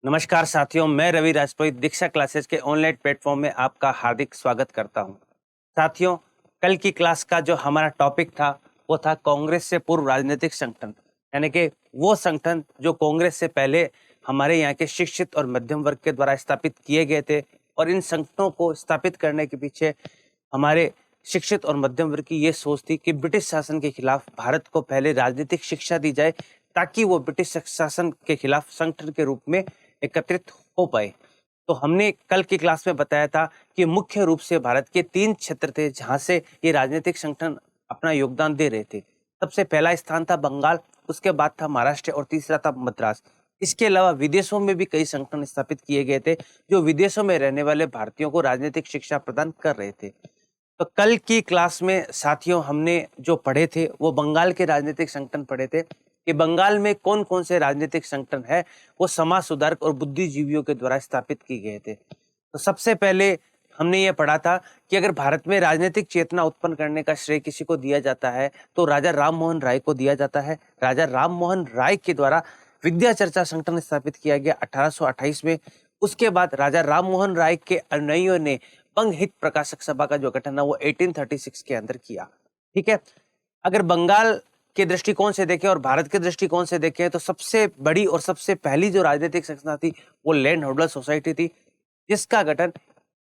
नमस्कार साथियों, मैं रवि राजपुरोहित दीक्षा क्लासेस के ऑनलाइन प्लेटफॉर्म में आपका हार्दिक स्वागत करता हूं। साथियों, कल की क्लास का जो हमारा टॉपिक था वो था कांग्रेस से पूर्व राजनीतिक संगठन, यानी कि वो संगठन जो कांग्रेस से पहले हमारे यहाँ के शिक्षित और मध्यम वर्ग के द्वारा स्थापित किए गए थे। और इन संगठनों को स्थापित करने के पीछे हमारे शिक्षित और मध्यम वर्ग की ये सोच थी कि ब्रिटिश शासन के खिलाफ भारत को पहले राजनीतिक शिक्षा दी जाए, ताकि वो ब्रिटिश शासन के खिलाफ संगठन के रूप में एकत्रित हो पाए। तो हमने कल की क्लास में बताया था कि मुख्य रूप से भारत के 3 क्षेत्र थे जहां से ये राजनीतिक संगठन अपना योगदान दे रहे थे। सबसे पहला स्थान था बंगाल, उसके बाद था महाराष्ट्र और तीसरा था मद्रास। इसके अलावा विदेशों में भी कई संगठन स्थापित किए गए थे जो विदेशों में रहने वाले भारतीयों को राजनीतिक शिक्षा प्रदान कर रहे थे। तो कल की क्लास में साथियों हमने जो पढ़े थे वो बंगाल के राजनीतिक संगठन पढ़े थे कि बंगाल में कौन कौन से राजनीतिक संगठन है वो समाज सुधारक और बुद्धिजीवियों के द्वारा स्थापित किए गए थे। तो सबसे पहले हमने ये पढ़ा था कि अगर भारत में राजनीतिक चेतना उत्पन्न करने का श्रेय किसी को दिया जाता है तो राजा राम मोहन राय को दिया जाता है। राजा राम मोहन राय के द्वारा विद्या चर्चा संगठन स्थापित किया गया 1828 में। उसके बाद राजा राम मोहन राय के अनुयायियों ने बंग हित प्रकाशक सभा का जो गठन है वो 1836 के अंदर किया। ठीक है, अगर बंगाल के दृष्टिकोण से देखें और भारत के दृष्टिकोण से देखें तो सबसे बड़ी और सबसे पहली जो राजनीतिक संस्था थी वो लैंड होल्डर सोसाइटी थी, जिसका गठन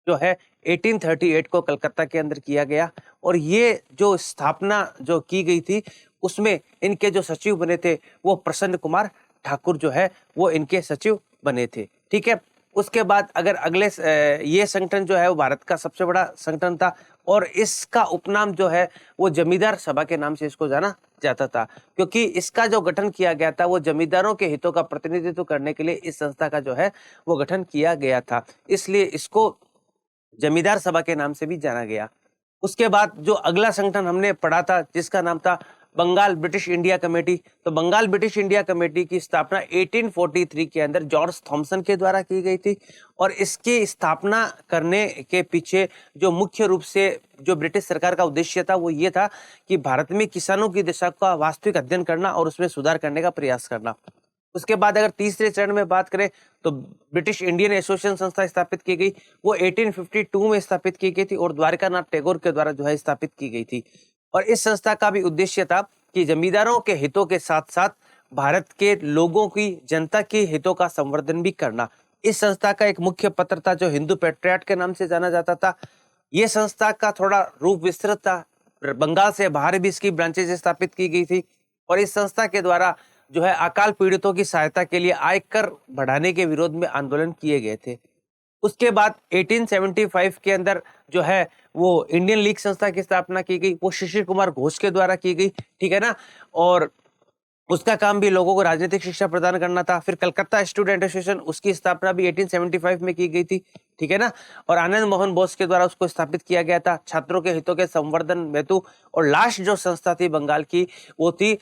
जो है 1838 को कलकत्ता के अंदर किया गया। और ये जो स्थापना जो की गई थी उसमें इनके जो सचिव बने थे वो प्रसन्न कुमार ठाकुर जो है वो इनके सचिव बने थे। ठीक है, उसके बाद अगर ये संगठन जो है वो भारत का सबसे बड़ा संगठन था और इसका उपनाम जो है वो जमींदार सभा के नाम से इसको जाना जाता था, क्योंकि इसका जो गठन किया गया था वो जमींदारों के हितों का प्रतिनिधित्व करने के लिए इस संस्था का जो है वो गठन किया गया था, इसलिए इसको जमींदार सभा के नाम से भी जाना गया। उसके बाद जो अगला संगठन हमने पढ़ा था जिसका नाम था बंगाल ब्रिटिश इंडिया कमेटी। तो बंगाल ब्रिटिश इंडिया कमेटी की स्थापना 1843 के अंदर जॉर्ज थॉमसन के द्वारा की गई थी। और इसकी स्थापना करने के पीछे जो मुख्य रूप से जो ब्रिटिश सरकार का उद्देश्य था वो ये था कि भारत में किसानों की दशा का वास्तविक अध्ययन करना और उसमें सुधार करने का प्रयास करना। उसके बाद अगर तीसरे चरण में बात करें तो ब्रिटिश इंडियन एसोसिएशन संस्था स्थापित की गई, वो 1852 में स्थापित की गई थी और द्वारकानाथ टैगोर के द्वारा जो है स्थापित की गई थी। और इस संस्था का भी उद्देश्य था कि जमींदारों के हितों के साथ साथ भारत के लोगों की जनता के हितों का संवर्धन भी करना। इस संस्था का एक मुख्य पत्र था जो हिंदू पेट्रियाट के नाम से जाना जाता था। यह संस्था का थोड़ा रूप विस्तृत था, बंगाल से बाहर भी इसकी ब्रांचेज स्थापित की गई थी। और इस संस्था के द्वारा जो है अकाल पीड़ितों की सहायता के लिए आयकर बढ़ाने के विरोध में आंदोलन किए गए थे। उसके बाद 1875 के अंदर जो है वो इंडियन लीग संस्था की स्थापना की गई, वो शिशिर कुमार घोष के द्वारा की गई। ठीक है ना, और उसका काम भी लोगों को राजनीतिक शिक्षा प्रदान करना था। फिर कलकत्ता स्टूडेंट एसोसिएशन, उसकी स्थापना भी 1875 में की गई थी। ठीक है ना, और आनंद मोहन बोस के द्वारा उसको स्थापित किया गया था छात्रों के हितों के संवर्धन हेतु। और लास्ट जो संस्था थी बंगाल की वो थी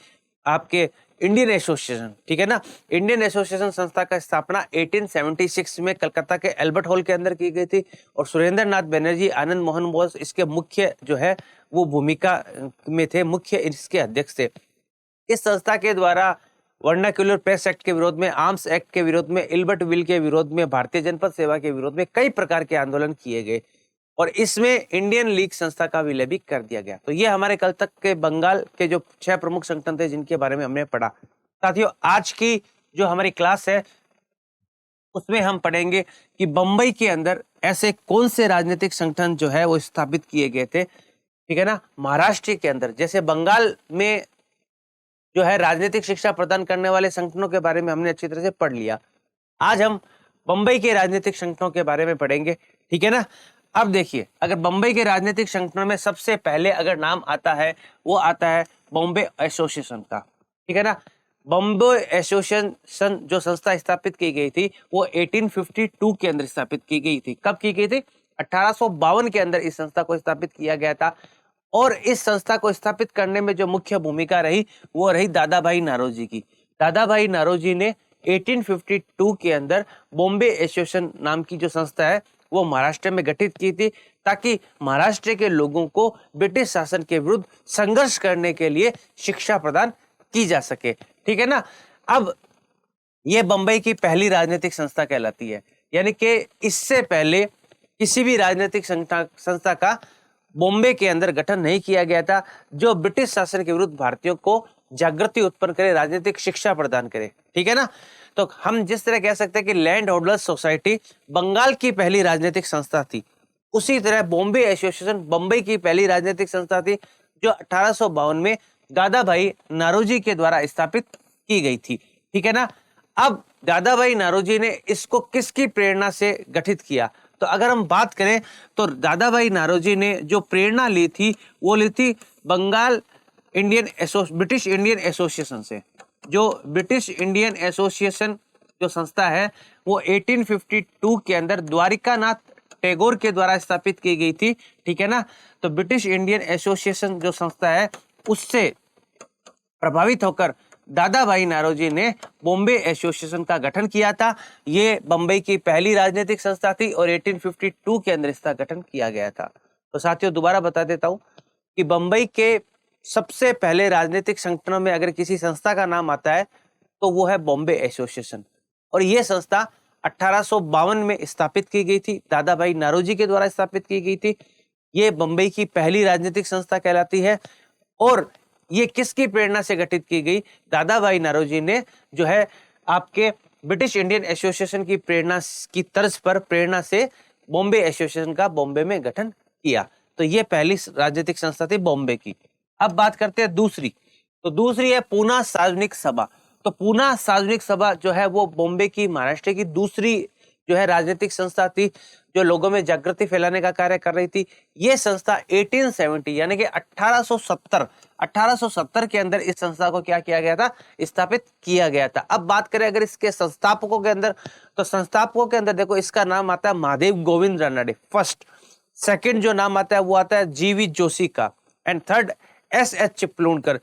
आपके इंडियन एसोसिएशन। ठीक है ना, इंडियन एसोसिएशन संस्था का स्थापना 1876 में कलकत्ता के एल्बर्ट हॉल के अंदर की गई थी। और सुरेंद्र नाथ बनर्जी, आनंद मोहन बोस इसके मुख्य जो है वो भूमिका में थे, मुख्य इसके अध्यक्ष थे। इस संस्था के द्वारा वर्नाक्युलर प्रेस एक्ट के विरोध में, आर्म्स एक्ट के विरोध में, इल्बर्ट विल के विरोध में, भारतीय जनपद सेवा के विरोध में कई प्रकार के आंदोलन किए गए और इसमें इंडियन लीग संस्था का विलय भी कर दिया गया। तो ये हमारे कल तक के बंगाल के जो 6 प्रमुख संगठन थे जिनके बारे में हमने पढ़ा। साथियों, आज की जो हमारी क्लास है उसमें हम पढ़ेंगे कि बंबई के अंदर ऐसे कौन से राजनीतिक संगठन जो है वो स्थापित किए गए थे। ठीक है ना, महाराष्ट्र के अंदर जैसे बंगाल में जो है राजनीतिक शिक्षा प्रदान करने वाले संगठनों के बारे में हमने अच्छी तरह से पढ़ लिया। आज हम बंबई के राजनीतिक संगठनों के बारे में पढ़ेंगे। ठीक है ना, अब देखिए, अगर बंबई के राजनीतिक संगठनों में सबसे पहले अगर नाम आता है वो आता है बॉम्बे एसोसिएशन का। ठीक है ना, बॉम्बे एसोसिएशन जो संस्था स्थापित की गई थी वो 1852 के अंदर स्थापित की गई थी। कब की गई थी? 1852 के अंदर इस संस्था को स्थापित किया गया था। और इस संस्था को स्थापित करने में जो मुख्य भूमिका रही वो रही दादा भाई नारोजी की। दादा भाई नारोजी ने 1852 के अंदर बॉम्बे एसोसिएशन नाम की जो संस्था है वो महाराष्ट्र में गठित की थी, ताकि महाराष्ट्र के लोगों को ब्रिटिश शासन के विरुद्ध संघर्ष करने के लिए शिक्षा प्रदान की जा सके। ठीक है ना, अब ये बंबई की पहली राजनीतिक संस्था कहलाती है, यानी कि इससे पहले किसी भी राजनीतिक संस्था का बॉम्बे के अंदर गठन नहीं किया गया था जो ब्रिटिश शासन के विरुद्ध भारतीयों को जागृति उत्पन्न करे, राजनीतिक शिक्षा प्रदान करे। ठीक है ना। तो हम जिस तरह कह सकते हैं कि लैंड होल्डर्स सोसाइटी बंगाल की पहली राजनीतिक संस्था थी, उसी तरह बॉम्बे एसोसिएशन बंबई की पहली राजनीतिक संस्था थी जो 1852 में दादाभाई नारोजी के द्वारा स्थापित की गई थी। ठीक है ना। अब दादाभाई नारोजी ने इसको किसकी प्रेरणा से गठित किया, तो अगर हम बात करें तो दादाभाई नारोजी ने जो प्रेरणा ली थी वो ली थी बंगाल ब्रिटिश इंडियन एसोसिएशन से। जो ब्रिटिश इंडियन एसोसिएशन जो संस्था है वो 1852 के अंदर द्वारिकानाथ टैगोर के द्वारा स्थापित की गई थी। ठीक है ना। तो ब्रिटिश इंडियन एसोसिएशन जो संस्था है उससे प्रभावित होकर दादाभाई नारोजी ने बॉम्बे एसोसिएशन का गठन किया था। ये बंबई की पहली राजनीतिक संस्था थी और 1852 के अंदर इसका गठन किया गया था। तो साथियों दोबारा बता देता हूं कि बंबई के सबसे पहले राजनीतिक संगठनों में अगर किसी संस्था का नाम आता है तो वो है बॉम्बे एसोसिएशन, और ये संस्था 1852 में स्थापित की गई थी, दादाभाई नारोजी के द्वारा स्थापित की गई थी। ये बंबई की पहली राजनीतिक संस्था कहलाती है और ये किसकी प्रेरणा से गठित की गई, दादाभाई नारोजी ने जो है आपके ब्रिटिश इंडियन एसोसिएशन की तर्ज पर प्रेरणा से बॉम्बे एसोसिएशन का बॉम्बे में गठन किया। तो ये पहली राजनीतिक संस्था थी बॉम्बे की। अब बात करते हैं दूसरी, तो दूसरी है पूना सार्वजनिक सभा। तो पूना सार्वजनिक सभा जो है वो बॉम्बे की, महाराष्ट्र की दूसरी जो है राजनीतिक संस्था थी जो लोगों में जागृति फैलाने का कार्य कर रही थी। ये संस्था 1870 यानी कि 1870 के अंदर इस संस्था को क्या किया गया था, स्थापित किया गया था। अब बात करें अगर इसके संस्थापकों के अंदर, तो संस्थापकों के अंदर देखो इसका नाम आता है महादेव गोविंद रानडे फर्स्ट, सेकंड जो नाम आता है वो आता है जीवी जोशी का, एंड थर्ड एस.एच. चिपलूणकर।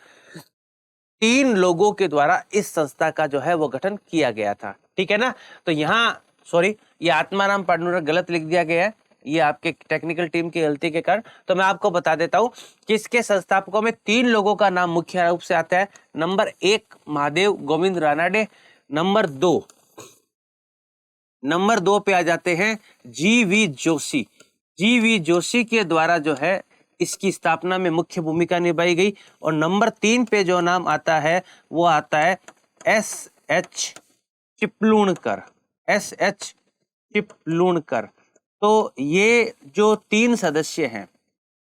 3 लोगों के द्वारा इस संस्था का जो है वो गठन किया गया था। ठीक है ना। तो यहाँ सॉरी, ये आत्माराम पांडुरंग गलत लिख दिया गया है, ये आपके टेक्निकल टीम की गलती के कारण। तो मैं आपको बता देता हूं कि इसके संस्थापकों में 3 लोगों का नाम मुख्य रूप से आता है। नंबर 1 महादेव गोविंद रानडे, नंबर 2 पे आ जाते हैं जीवी जोशी। जीवी जोशी के द्वारा जो है इसकी स्थापना में मुख्य भूमिका निभाई गई, और नंबर 3 पे जो नाम आता है वो आता है एस.एच. चिपलूणकर, एस.एच. चिपलूणकर। तो ये जो 3 सदस्य हैं,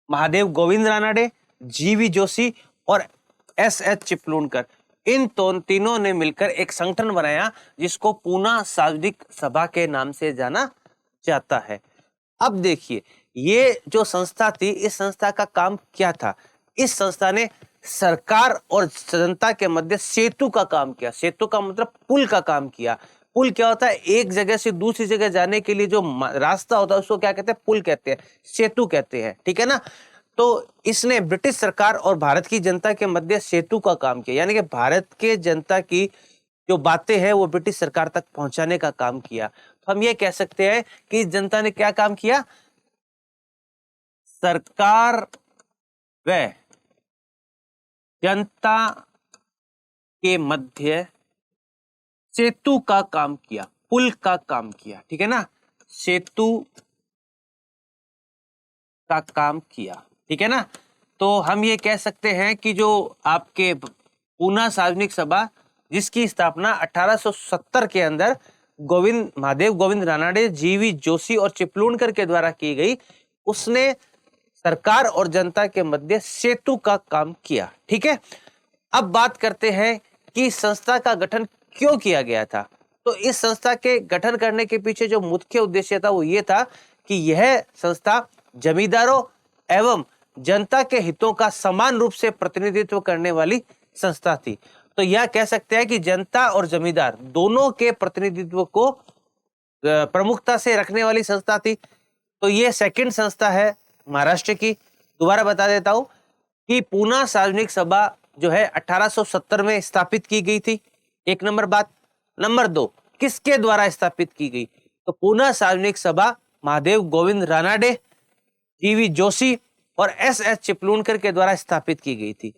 महादेव गोविंद रानडे, जीवी जोशी और एस.एच. चिपलूणकर, इन तीनों ने मिलकर एक संगठन बनाया जिसको पूना सार्वजनिक सभा के नाम से जाना जाता है। अब देखिए ये जो संस्था थी, इस संस्था का काम क्या था। इस संस्था ने सरकार और जनता के मध्य सेतु का काम किया। सेतु का मतलब पुल का काम किया। पुल क्या होता है, एक जगह से दूसरी जगह जाने के लिए जो रास्ता होता है उसको क्या कहते हैं, पुल कहते हैं, सेतु कहते हैं। ठीक है ना। तो इसने ब्रिटिश सरकार और भारत की जनता के मध्य सेतु का काम किया, यानी कि भारत के जनता की जो बातें हैं वो ब्रिटिश सरकार तक पहुंचाने का काम किया। तो हम ये कह सकते हैं कि जनता ने क्या काम किया, सरकार व जनता के मध्य सेतु का काम किया, पुल का काम किया। ठीक है ना, सेतु का काम किया। ठीक है ना। तो हम ये कह सकते हैं कि जो आपके पूना सार्वजनिक सभा जिसकी स्थापना 1870 के अंदर महादेव गोविंद रानडे, जीवी जोशी और चिपलूणकर के द्वारा की गई, उसने सरकार और जनता के मध्य सेतु का काम किया। ठीक है। अब बात करते हैं कि संस्था का गठन क्यों किया गया था। तो इस संस्था के गठन करने के पीछे जो मुख्य उद्देश्य था वो ये था कि यह संस्था जमींदारों एवं जनता के हितों का समान रूप से प्रतिनिधित्व करने वाली संस्था थी। तो यह कह सकते हैं कि जनता और जमींदार दोनों के प्रतिनिधित्व को प्रमुखता से रखने वाली संस्था थी। तो ये सेकंड संस्था है महाराष्ट्र की। दोबारा बता देता हूं कि पूना सार्वजनिक सभा जो है 1870 में स्थापित की गई थी, एक नंबर बात। नंबर 2, किसके द्वारा स्थापित की गई, तो पूना सार्वजनिक सभा महादेव गोविंद रानडे, जीवी जोशी और एस.एच. चिपलूणकर के द्वारा स्थापित की गई थी।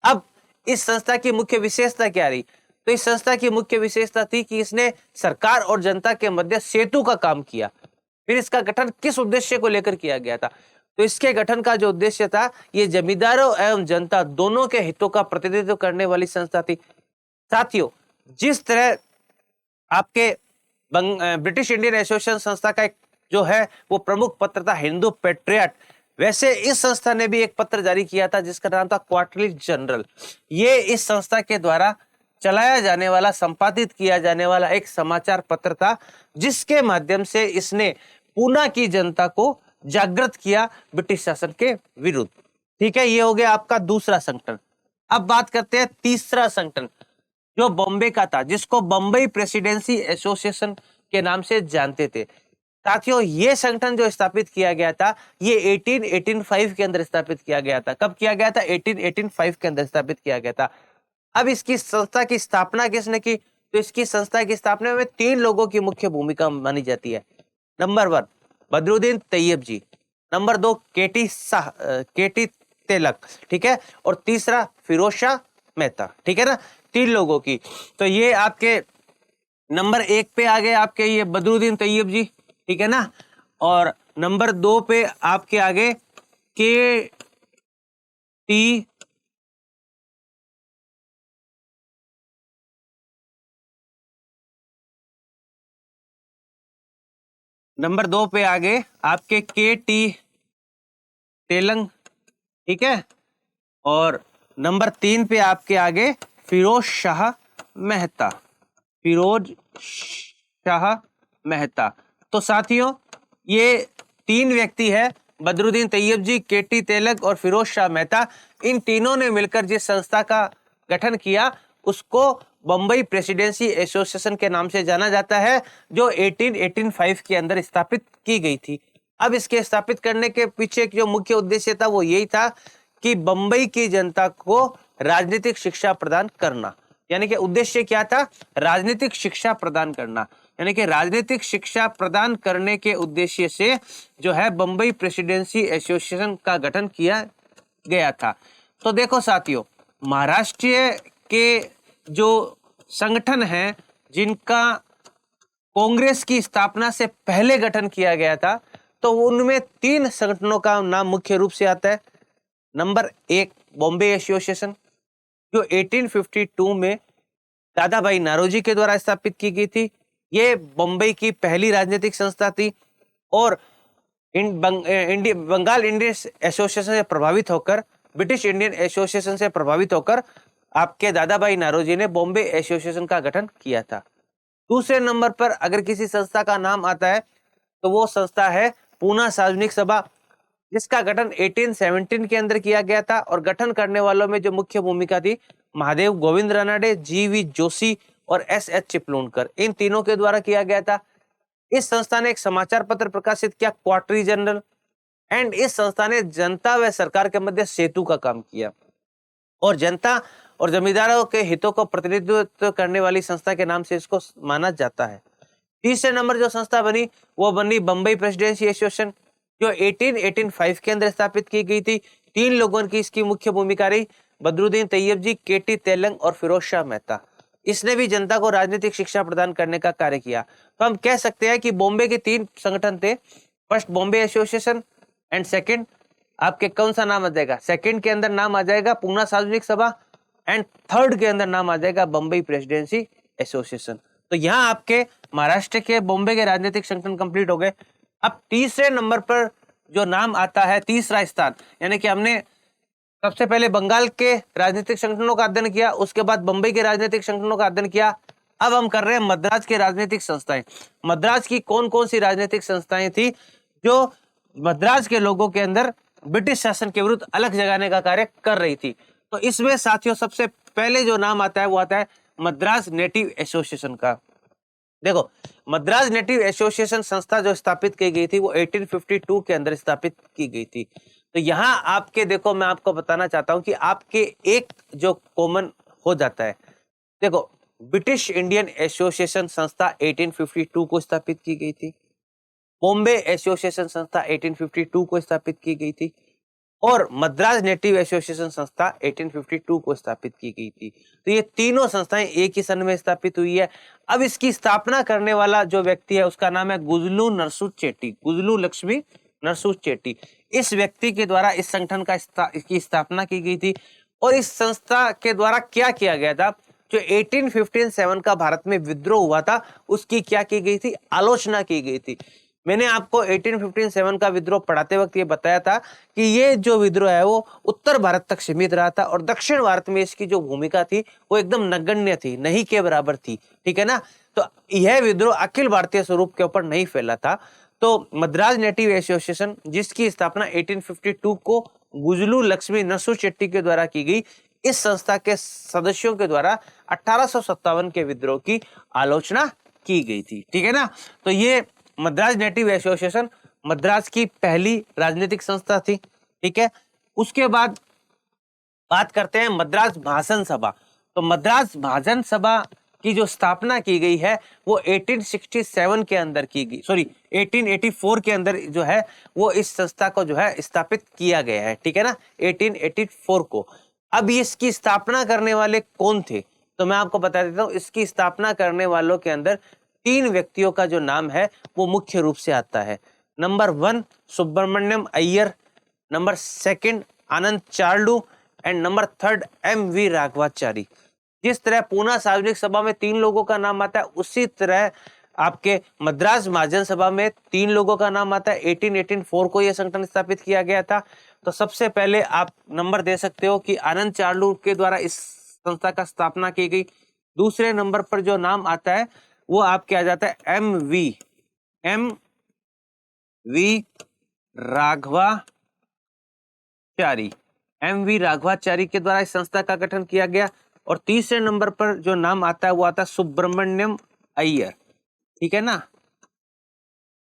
अब इस संस्था की मुख्य विशेषता क्या रही, तो इस संस्था की मुख्य विशेषता थी कि इसने सरकार और जनता के मध्य सेतु का काम किया। फिर इसका गठन किस उद्देश्य को लेकर किया गया था? तो इसके गठन का जो उद्देश्य था, ये जमींदारों एवं जनता दोनों के हितों का प्रतिनिधित्व करने वाली संस्था थी। साथियों, जिस तरह आपके ब्रिटिश इंडियन एसोसिएशन संस्था का एक जो है वो प्रमुख पत्र था हिंदू पेट्रियट, वैसे इस संस्था ने भी एक पत्र जारी किया था जिसका नाम था क्वार्टरली जनरल। ये इस संस्था के द्वारा चलाया जाने वाला, संपादित किया जाने वाला एक समाचार पत्र था, जिसके माध्यम से इसने पूना की जनता को जागृत किया ब्रिटिश शासन के विरुद्ध। ठीक है, ये हो गया आपका दूसरा संगठन। अब बात करते हैं तीसरा संगठन जो बॉम्बे का था, जिसको बम्बई प्रेसिडेंसी एसोसिएशन के नाम से जानते थे। साथियों, ये संगठन जो स्थापित किया गया था, ये 1885 के अंदर स्थापित किया गया था। कब किया गया था? 1885 के अंदर स्थापित किया गया था। अब इसकी संस्था की स्थापना किसने की? तो इसकी संस्था की स्थापना में 3 लोगों की मुख्य भूमिका मानी जाती है। नंबर 1 बदरुद्दीन तैयब जी, नंबर 2 केटी तिलक, ठीक है, और तीसरा फिरोज शाह मेहता। ठीक है ना, 3 लोगों की। तो ये आपके नंबर 1 पे आ गए आपके ये बदरुद्दीन तैयब जी, ठीक है ना, और नंबर 2 पे आपके आगे के टी नंबर 2 पे आगे आपके के तेलंग, ठीक है, और नंबर 3 पे आपके आगे फिरोज शाह मेहता, फिरोज शाह मेहता। तो साथियों, ये 3 व्यक्ति है, बदरुद्दीन तैयब जी, केटी तिलक और फिरोज शाह मेहता। इन तीनों ने मिलकर जिस संस्था का गठन किया उसको बम्बई प्रेसिडेंसी एसोसिएशन के नाम से जाना जाता है, जो 1885 के अंदर स्थापित की गई थी। अब इसके स्थापित करने के पीछे जो मुख्य उद्देश्य था वो यही था कि बम्बई की जनता को राजनीतिक शिक्षा प्रदान करना। यानी कि उद्देश्य क्या था? राजनीतिक शिक्षा प्रदान करना। यानी कि राजनीतिक शिक्षा प्रदान करने के उद्देश्य से जो है बम्बई प्रेसिडेंसी एसोसिएशन का गठन किया गया था। तो देखो साथियों, महाराष्ट्र के जो संगठन हैं जिनका कांग्रेस की स्थापना से पहले गठन किया गया था, तो उनमें 3 संगठनों का नाम मुख्य रूप से आता है। नंबर 1 बॉम्बे एसोसिएशन, जो 1852 में दादा भाई नारोजी के द्वारा स्थापित की गई थी। ये बम्बई की पहली राजनीतिक संस्था थी और बंगाल इंडियन एसोसिएशन से प्रभावित होकर, ब्रिटिश इंडियन एसोसिएशन से प्रभावित होकर आपके दादा भाई नारोजी ने बॉम्बे एसोसिएशन का गठन किया था। दूसरे नंबर पर अगर किसी संस्था का नाम आता है तो वो संस्था है पूना सार्वजनिक सभा, जिसका गठन 1817 के अंदर किया गया था और गठन करने वालों में जो मुख्य भूमिका थी महादेव गोविंद रानडे, जी.वी. जोशी और एस.एच. चिपलूणकर, इन तीनों के द्वारा किया गया था। इस संस्था ने एक समाचार पत्र प्रकाशित किया क्वार्टरली जनरल, एंड इस संस्था ने जनता व सरकार के मध्य सेतु का काम किया और जनता और जमींदारों के हितों को प्रतिनिधित्व करने वाली संस्था के नाम से इसको माना जाता है। तीसरे नंबर जो संस्था बनी वो बनी बम्बई प्रेसिडेंसी एसोसिएशन, जो 1885 के अंदर स्थापित की गई थी। 3 लोगों की इसकी मुख्य भूमिका रही, बदरुद्दीन तैयब जी, केटी तेलंग और फिरोज शाह मेहता। इसने भी जनता को राजनीतिक शिक्षा प्रदान करने का कार्य किया। तो हम कह सकते हैं कि बॉम्बे के 3 संगठन थे। First Bombay association, and second आपके कौन सा नाम आ जाएगा? सेकंड के अंदर नाम आ जाएगा पूना सार्वजनिक सभा, एंड थर्ड के अंदर नाम आ जाएगा बम्बई प्रेसिडेंसी एसोसिएशन। तो यहाँ आपके महाराष्ट्र के बॉम्बे के राजनीतिक संगठन कंप्लीट हो गए। अब तीसरे नंबर पर जो नाम आता है, तीसरा स्थान, यानी कि हमने सबसे पहले बंगाल के राजनीतिक संगठनों का अध्ययन किया, उसके बाद बंबई के राजनीतिक संगठनों का अध्ययन किया। अब हम कर रहे हैं मद्रास के राजनीतिक संस्थाएं। मद्रास की कौन कौन सी राजनीतिक संस्थाएं थी जो मद्रास के लोगों के अंदर ब्रिटिश शासन के विरुद्ध अलग जगाने का कार्य कर रही थी? तो इसमें साथियों सबसे पहले जो नाम आता है वो आता है मद्रास नेटिव एसोसिएशन का। देखो, मद्रास नेटिव एसोसिएशन संस्था जो स्थापित की गई थी वो 1852 के अंदर स्थापित की गई थी। तो यहाँ आपके देखो, मैं आपको बताना चाहता हूं कि आपके एक जो कॉमन हो जाता है। देखो, ब्रिटिश इंडियन एसोसिएशन संस्था 1852 को स्थापित की गई थी, बॉम्बे एसोसिएशन संस्था 1852 को स्थापित की गई थी, और मद्रास नेटिव एसोसिएशन संस्था 1852 को स्थापित की गई थी। तो ये तीनों संस्थाएं एक ही सन में स्थापित हुई है। अब इसकी स्थापना करने वाला जो व्यक्ति है उसका नाम है गुजलू नरसूद चेट्टी, गुजलू लक्ष्मी नरसूद चेट्टी। इस व्यक्ति के द्वारा इस संगठन की स्थापना की गई थी। और इस संस्था के द्वारा क्या किया गया था, जो 1857 का भारत में विद्रोह हुआ था उसकी क्या की गई थी, आलोचना की गई थी। मैंने आपको 1857 का विद्रोह पढ़ाते वक्त ये बताया था कि ये जो विद्रोह है वो उत्तर भारत तक सीमित रहा था और दक्षिण भारत में इसकी जो भूमिका थी वो एकदम नगण्य थी, नहीं के बराबर थी, ठीक है ना। तो यह विद्रोह अखिल भारतीय स्वरूप के ऊपर नहीं फैला था। तो मद्रास नेटिव एसोसिएशन जिसकी स्थापना 1852 को गुजलू लक्ष्मी नरसूद चेट्टी के द्वारा की गई, इस संस्था के सदस्यों के द्वारा 1857 के विद्रोह की आलोचना की गई थी, ठीक है ना। तो ये मद्रास नेटिव एसोसिएशन मद्रास की पहली राजनीतिक संस्था थी, ठीक है। उसके बाद बात करते हैं मद्रास महाजन सभा। तो मद्रास महाजन सभा की जो स्थापना की गई है वो 1867 के अंदर की गई, 1884 के अंदर जो है वो इस संस्था को जो है स्थापित किया गया है, ठीक है ना, 1884 को। अब इसकी स्थापना करने वाले कौन थे, तो मैं आपको बता देता हूँ। इसकी स्थापना करने वालों के अंदर 3 व्यक्तियों का जो नाम है वो मुख्य रूप से आता है। Number 1 Subramaniam Iyer, number 2 Anand Charlu and number 3 M.V. Raghavachari. जिस तरह पूना सार्वजनिक सभा में 3 लोगों का नाम आता है, उसी तरह आपके मद्रास महाजन सभा में 3 लोगों का नाम आता है। 1884 को यह संगठन स्थापित किया गया था। तो सबसे पहले आप नंबर दे सकते हो कि आनंद चार्लू के द्वारा इस संस्था का स्थापना की गई। दूसरे नंबर पर जो नाम आता है वो आपके आ जाता है M.V. राघवाचारी, M.V. राघवाचारी के द्वारा इस संस्था का गठन किया गया। और तीसरे नंबर पर जो नाम आता है वो आता है सुब्रमण्यम अय्यर, ठीक है ना,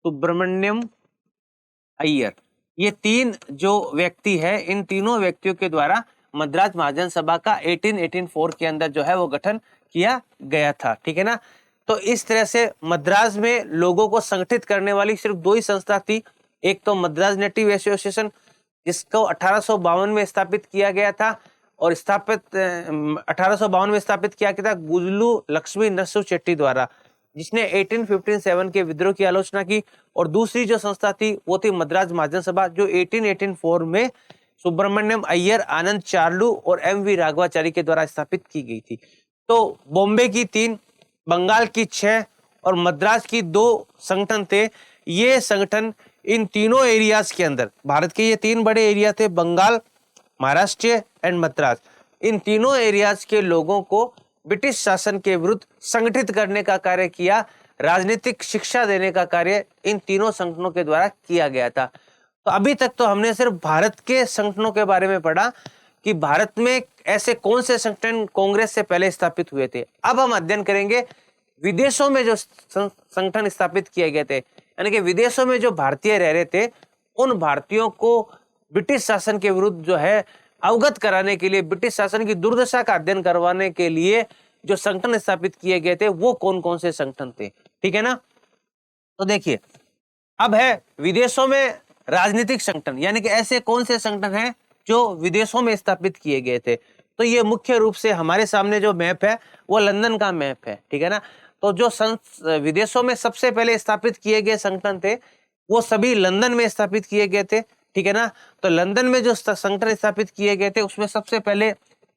सुब्रमण्यम अय्यर। ये 3 जो व्यक्ति है, इन तीनों व्यक्तियों के द्वारा मद्रास महाजन सभा का 1884 के अंदर जो है वो गठन किया गया था, ठीक है ना। तो इस तरह से मद्रास में लोगों को संगठित करने वाली सिर्फ 2 ही संस्था थी। एक तो मद्रास नेटिव एसोसिएशन जिसको 1852 में स्थापित किया गया था, और 1852 में स्थापित किया गया था गुजलू लक्ष्मी नरसूद चेट्टी द्वारा, जिसने 1857 के विद्रोह की आलोचना की। और दूसरी जो संस्था थी वो थी मद्रास महाजन सभा, जो 1884 में सुब्रमण्यम अय्यर, आनंद चार्लू और M.V. राघवाचारी के द्वारा स्थापित की गई थी। तो बॉम्बे की 3, बंगाल की 6 और मद्रास की 2 संगठन थे। ये संगठन इन तीनों एरियाज के अंदर, भारत के ये 3 बड़े एरिया थे, बंगाल, महाराष्ट्र एंड मद्रास, इन तीनों एरियाज के लोगों को ब्रिटिश शासन के विरुद्ध संगठित करने का कार्य किया, राजनीतिक शिक्षा देने का कार्य इन तीनों संगठनों के द्वारा किया गया था। तो अभी तक तो हमने सिर्फ भारत के संगठनों के बारे में पढ़ा कि भारत में ऐसे कौन से संगठन कांग्रेस से पहले स्थापित हुए थे। अब हम अध्ययन करेंगे विदेशों में जो संगठन स्थापित किए गए थे, यानी कि विदेशों में जो भारतीय रह रहे थे उन भारतीयों को ब्रिटिश शासन के विरुद्ध जो है अवगत कराने के लिए, ब्रिटिश शासन की दुर्दशा का अध्ययन करवाने के लिए जो संगठन स्थापित किए गए थे वो कौन कौन से संगठन थे, ठीक है ना। तो देखिए, अब है विदेशों में राजनीतिक संगठन, यानी कि ऐसे कौन से संगठन हैं जो विदेशों में स्थापित किए गए थे। तो ये मुख्य रूप से हमारे सामने जो मैप है वो लंदन का मैप है, ठीक है ना। तो जो विदेशों में सबसे पहले स्थापित किए गए संगठन थे वो सभी लंदन में स्थापित किए गए थे, ठीक है ना। तो लंदन में जो संगठन स्थापित किए गए थे उसमें सबसे पहले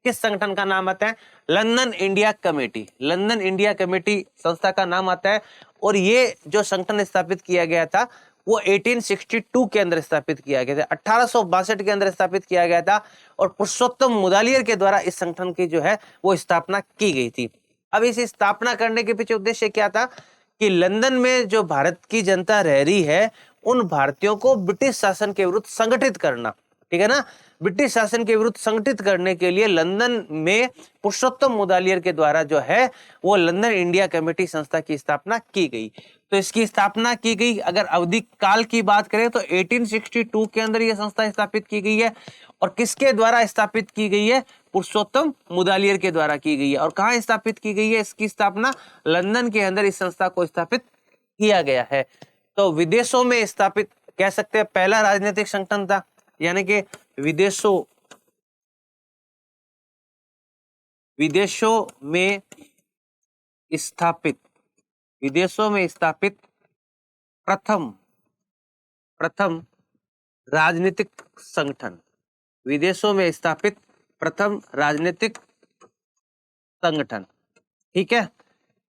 किस संगठन का नाम आता है, London India committee, London India committee संस्था का नाम आता है। और ये जो संगठन स्थापित किया गया था वो 1862 के अंदर स्थापित किया गया था, 1862 के अंदर स्थापित किया गया था। और पुरुषोत्तम मुदालियर के द्वारा इस संगठन की जो है वो स्थापना की गई थी। अब इस स्थापना करने के पीछे उद्देश्य क्या था कि लंदन में जो भारत की जनता रह रही है उन भारतीयों को ब्रिटिश शासन के विरुद्ध संगठित करना, ठीक है ना। ब्रिटिश शासन के विरुद्ध संगठित करने के लिए लंदन में पुरुषोत्तम मुदालियर के द्वारा जो है वो लंदन इंडिया कमेटी संस्था की स्थापना की गई। तो इसकी स्थापना की गई, अगर अवधि काल की बात करें तो 1862 के अंदर यह संस्था स्थापित की गई है। और किसके द्वारा स्थापित की गई है, पुरुषोत्तम मुदालियर के द्वारा की गई है। और कहाँ स्थापित की गई है इसकी स्थापना, लंदन के अंदर इस संस्था को स्थापित किया गया है। तो विदेशों में स्थापित कह सकते हैं पहला राजनीतिक संगठन था। यानी कि विदेशों में स्थापित प्रथम राजनीतिक संगठन, विदेशों में स्थापित प्रथम राजनीतिक संगठन। ठीक है,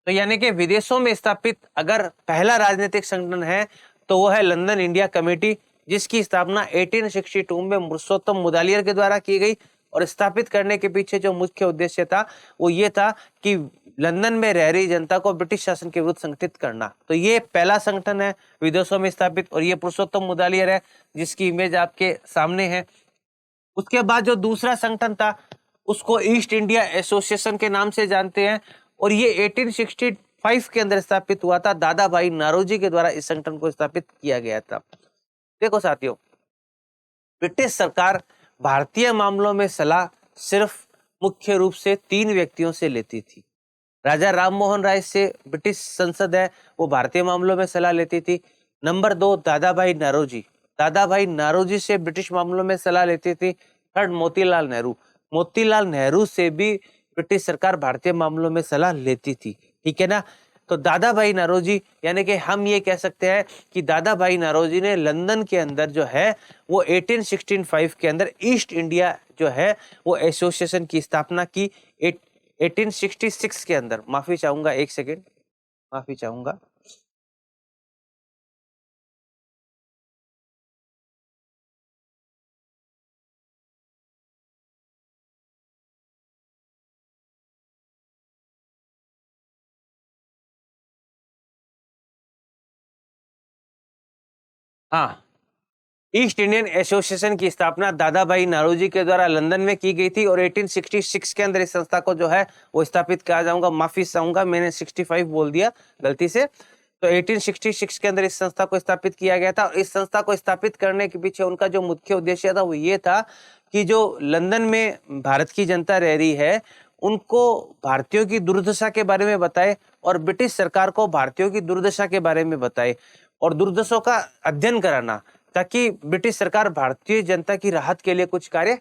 तो यानी कि विदेशों में स्थापित अगर पहला राजनीतिक संगठन है तो वो है लंदन इंडिया कमेटी, जिसकी स्थापना 1862 में पुरुषोत्तम मुदालियर के द्वारा की गई। और स्थापित करने के पीछे जो मुख्य उद्देश्य था वो ये था कि लंदन में रह रही जनता को ब्रिटिश शासन के विरुद्ध संगठित करना। तो ये पहला संगठन है विदेशों में स्थापित, और ये पुरुषोत्तम मुदालियर है जिसकी इमेज आपके सामने है। उसके बाद जो दूसरा संगठन था उसको ईस्ट इंडिया एसोसिएशन के नाम से जानते हैं, और ये 1865 के अंदर स्थापित हुआ था। दादा भाई नारोजी के द्वारा इस संगठन को स्थापित किया गया था। देखो साथियों, ब्रिटिश सरकार भारतीय मामलों में सलाह सिर्फ मुख्य रूप से 3 व्यक्तियों से लेती थी। राजा राम मोहन राय से ब्रिटिश संसद है वो भारतीय मामलों में सलाह लेती थी। नंबर 2 दादा भाई नारोजी से ब्रिटिश मामलों में सलाह लेती थी। थर्ड मोतीलाल नेहरू से भी ब्रिटिश सरकार भारतीय मामलों में सलाह लेती थी। ठीक है ना, तो दादा भाई नारोजी, यानी कि हम ये कह सकते हैं कि दादा भाई नारोजी ने लंदन के अंदर जो है वो 1865 के अंदर ईस्ट इंडिया जो है वो एसोसिएशन की स्थापना की। 1866 के अंदर, माफी चाहूंगा, एक सेकेंड माफी चाहूंगा। हाँ, ईस्ट इंडियन एसोसिएशन की स्थापना दादा भाई नारोजी के द्वारा लंदन में की गई थी, और 1866 के अंदर इस संस्था को जो है वो स्थापित किया जाऊंगा। माफी चाहूंगा, मैंने 65 बोल दिया गलती से। तो 1866 के अंदर इस संस्था को स्थापित किया गया था, और इस संस्था को स्थापित करने के पीछे उनका जो मुख्य उद्देश्य था वो ये था कि जो लंदन में भारत की जनता रह रही है उनको भारतीयों की दुर्दशा के बारे में बताए, और ब्रिटिश सरकार को भारतीयों की दुर्दशा के बारे में बताए, और दुर्दशाओं का अध्ययन कराना, ताकि ब्रिटिश सरकार भारतीय जनता की राहत के लिए कुछ कार्य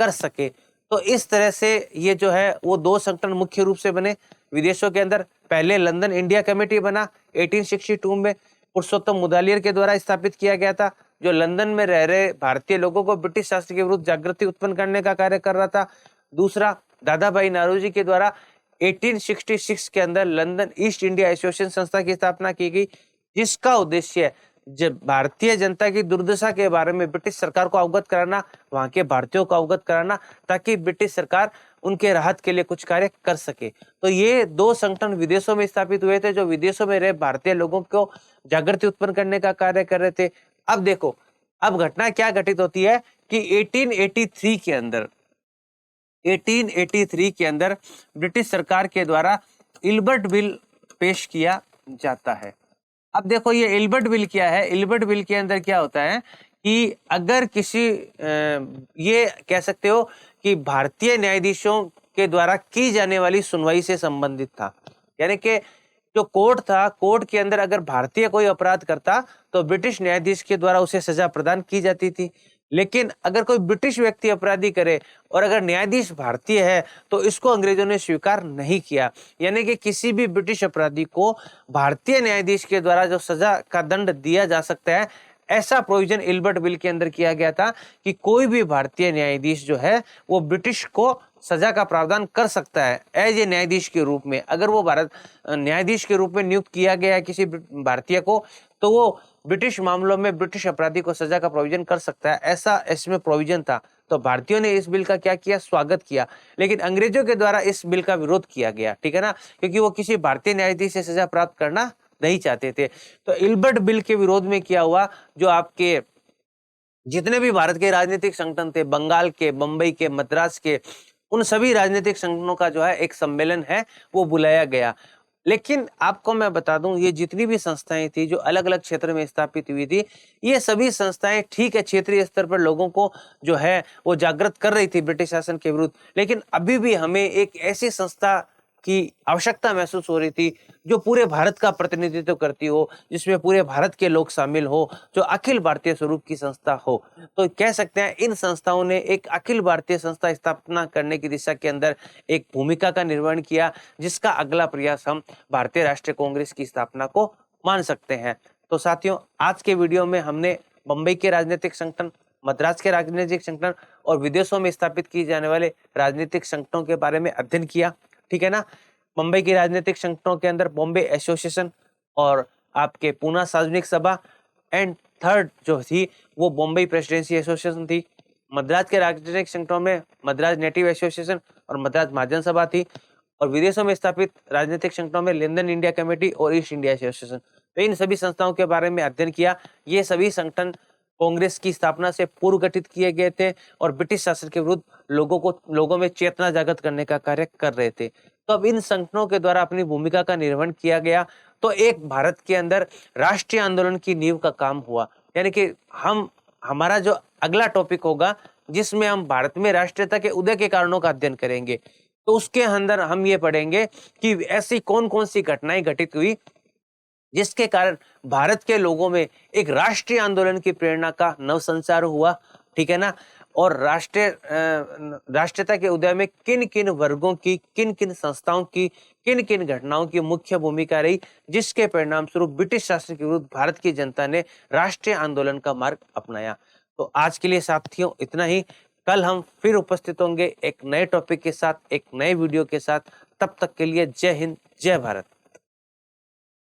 कर सके। तो इस तरह से ये जो है वो 2 संगठन मुख्य रूप से बने विदेशों के अंदर। पहले लंदन इंडिया कमेटी बना 1862 में, पुरुषोत्तम मुदालियर के द्वारा स्थापित किया गया था, जो लंदन में रह रहे भारतीय लोगों को ब्रिटिश शासन के विरुद्ध जागृति उत्पन्न करने का कार्य कर रहा था। दूसरा, दादा भाई नारोजी के द्वारा 1866 के अंदर लंदन ईस्ट इंडिया एसोसिएशन संस्था की स्थापना की गई, जिसका उद्देश्य जब भारतीय जनता की दुर्दशा के बारे में ब्रिटिश सरकार को अवगत कराना, वहां के भारतीयों को अवगत कराना, ताकि ब्रिटिश सरकार उनके राहत के लिए कुछ कार्य कर सके। तो ये 2 संगठन विदेशों में स्थापित हुए थे, जो विदेशों में रहे भारतीय लोगों को जागृति उत्पन्न करने का कार्य कर रहे थे। अब देखो, अब घटना क्या घटित होती है कि 1883 के अंदर ब्रिटिश सरकार के द्वारा इल्बर्ट बिल पेश किया जाता है। अब देखो ये इल्बर्ट बिल क्या है। इल्बर्ट बिल के अंदर क्या होता है कि अगर किसी ये कह सकते हो कि भारतीय न्यायाधीशों के द्वारा की जाने वाली सुनवाई से संबंधित था, यानी कि जो कोर्ट था, कोर्ट के अंदर अगर भारतीय कोई अपराध करता तो ब्रिटिश न्यायाधीश के द्वारा उसे सजा प्रदान की जाती थी। लेकिन अगर कोई ब्रिटिश व्यक्ति अपराधी करे और अगर न्यायाधीश भारतीय है तो इसको अंग्रेजों ने स्वीकार नहीं किया, यानी कि किसी भी ब्रिटिश अपराधी को भारतीय न्यायाधीश के द्वारा जो सजा का दंड दिया जा सकता है, ऐसा प्रोविजन इल्बर्ट बिल के अंदर किया गया था कि कोई भी भारतीय न्यायाधीश जो है वो ब्रिटिश को सजा का प्रावधान कर सकता है एज ए न्यायाधीश के रूप में। अगर वो भारत न्यायाधीश के रूप में नियुक्त किया गया है किसी भारतीय को, तो वो ब्रिटिश मामलों में ब्रिटिश अपराधी को सजा का प्रोविजन कर सकता है, ऐसा इसमें प्रोविजन था। तो भारतीयों ने इस बिल का क्या किया, स्वागत किया। लेकिन अंग्रेजों के द्वारा इस बिल का विरोध किया गया, ठीक है ना, क्योंकि वो किसी भारतीय न्यायाधीश से सजा प्राप्त करना नहीं चाहते थे। तो इल्बर्ट बिल के विरोध में क्या हुआ, जो आपके जितने भी भारत के राजनीतिक संगठन थे, बंगाल के, बंबई के, मद्रास के, उन सभी राजनीतिक संगठनों का जो है एक सम्मेलन है वो बुलाया गया। लेकिन आपको मैं बता दूं, ये जितनी भी संस्थाएं थी जो अलग अलग क्षेत्र में स्थापित हुई थी, ये सभी संस्थाएं ठीक है क्षेत्रीय स्तर पर लोगों को जो है वो जागृत कर रही थी ब्रिटिश शासन के विरुद्ध। लेकिन अभी भी हमें एक ऐसी संस्था की आवश्यकता महसूस हो रही थी, जो पूरे भारत का प्रतिनिधित्व करती हो, जिसमें पूरे भारत के लोग शामिल हो, जो अखिल भारतीय स्वरूप की संस्था हो। तो कह सकते हैं इन संस्थाओं ने एक अखिल भारतीय संस्था स्थापना करने की दिशा के अंदर एक भूमिका का निर्वहन किया, जिसका अगला प्रयास हम भारतीय राष्ट्रीय कांग्रेस की स्थापना को मान सकते हैं। तो साथियों, आज के वीडियो में हमने बम्बई के राजनीतिक संगठन, मद्रास के राजनीतिक संगठन और विदेशों में स्थापित किए जाने वाले राजनीतिक संगठनों के बारे में अध्ययन किया, ठीक है ना। मुंबई की राजनीतिक संगठनों के अंदर बॉम्बे एसोसिएशन और आपके पूना सार्वजनिक सभा एंड थर्ड जो थी वो बॉम्बे प्रेसिडेंसी एसोसिएशन थी। मद्रास के राजनीतिक संगठनों में मद्रास नेटिव एसोसिएशन और मद्रास महाजन सभा थी। और विदेशों में स्थापित राजनीतिक संगठनों में लंदन इंडिया कमेटी और ईस्ट इंडिया एसोसिएशन। तो इन सभी संस्थाओं के बारे में अध्ययन किया। ये सभी संगठन कांग्रेस की स्थापना से पूर्व गठित किए गए थे और ब्रिटिश शासन के विरुद्ध लोगों में चेतना जागृत करने का कार्य कर रहे थे। तो अब इन संगठनों के द्वारा अपनी भूमिका का निर्वहन किया गया, तो एक भारत के अंदर राष्ट्रीय आंदोलन की नींव का काम हुआ। यानी कि हमारा जो अगला टॉपिक होगा जिसमें हम भारत में राष्ट्रीयता के उदय के कारणों का अध्ययन करेंगे, तो उसके अंदर हम ये पढ़ेंगे कि ऐसी कौन कौन सी घटनाएं घटित हुई जिसके कारण भारत के लोगों में एक राष्ट्रीय आंदोलन की प्रेरणा का नवसंचार हुआ, ठीक है ना। और राष्ट्रीयता के उदय में किन किन वर्गों की, किन किन संस्थाओं की, किन किन घटनाओं की मुख्य भूमिका रही, जिसके परिणाम स्वरूप ब्रिटिश शासन के विरुद्ध भारत की जनता ने राष्ट्रीय आंदोलन का मार्ग अपनाया। तो आज के लिए साथियों इतना ही। कल हम फिर उपस्थित होंगे एक नए टॉपिक के साथ, एक नए वीडियो के साथ। तब तक के लिए जय हिंद, जय भारत।